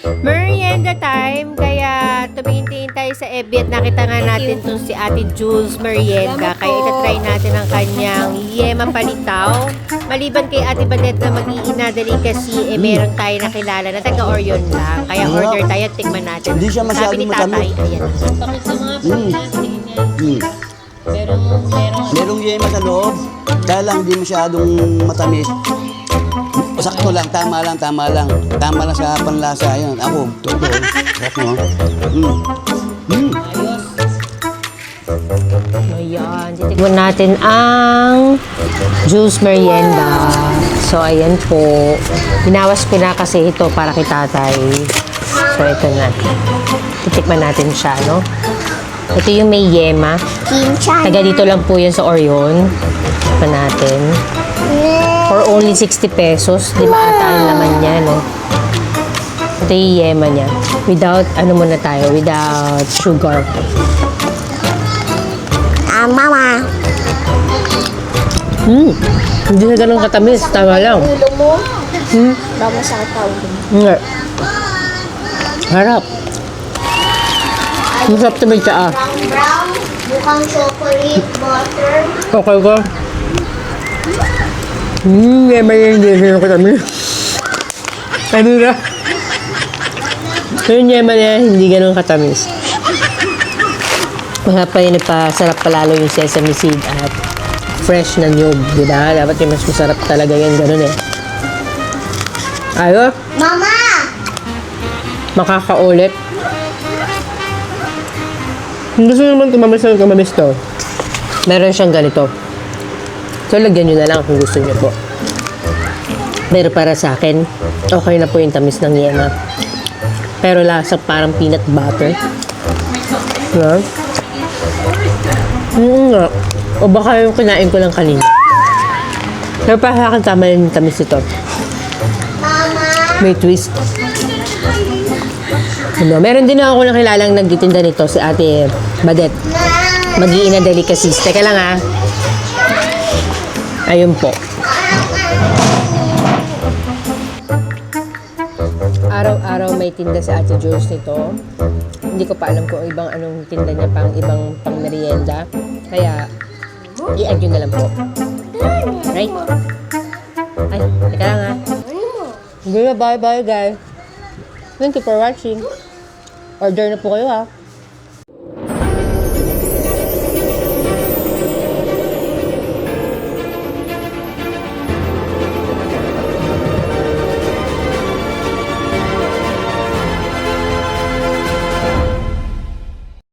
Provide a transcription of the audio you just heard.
Merienda time, kaya tumingin tayo sa FB at nakita nga natin itong si Ate Jules Merienda. Kaya itatry natin ang kanyang yema palitaw. Maliban kay Ate Badet na mag-iina delicacy, meron tayo nakilala na taga-Orion lang. Kaya order tayo at tikman natin. Hindi siya Sabi masyadong ni Tatay, matamis. ayan. Bakit sa mga pagkasin niya? Pero Merong yema sa loob. Dahil lang hindi masyadong matamis. Sakto lang, tama lang, tama lang. Tama lang sa panlasa. Ayun, ako, totoo. Sarap mo. Ayan, titikman natin ang Jules Merienda. So, ayan po. Binawas ko na kasi ito para kay Tatay. So, ito na. Titikman natin siya, no? Ito yung may yema. Taga dito lang po yan sa Orion. Titikman natin. For only 60 pesos. Di ba ata ang laman niya, no? Ito yung yema niya. Without, ano muna tayo? Without sugar. Mama. Hindi na ganun katamis. Tama lang. Ulo mo. Daw masakit ka ulo mo. Nga. Harap. Masarap na may tsaa. Brown, mukhang chocolate, butter. Okay ka? May hindi na katamis. Ano na? Yung yema niya, hindi ganun katamis. Masarap pa yun, nagpasarap palalo yung sesame seed at fresh na niyog, di ba? Dapat yung mas masarap talaga yan, ganun eh. Ayo, Mama! makakaulit. Kung gusto naman kumamis to, meron siyang ganito. So, lagyan nyo na lang kung gusto nyo po. Pero para sa akin, okay na po yung tamis ng yema. Pero lasa parang peanut butter. Diba? Nga. O baka yung kinain ko lang kanina. Pero para sa akin, tama yung tamis ito. May twist. Ano, meron din ako nakilalang nagtitinda nito, si Ate Badet. Mag-iina delicacies. Teka lang ha. Ayun po. Araw-araw may tinda sa Ate Jules nito. Hindi ko pa alam kung ibang anong tinda niya pang ibang pang merienda. Kaya, i-add nyo na lang po. Right? Ay, teka lang ha. Bye guys. Thank you for watching. Order na po kayo ha.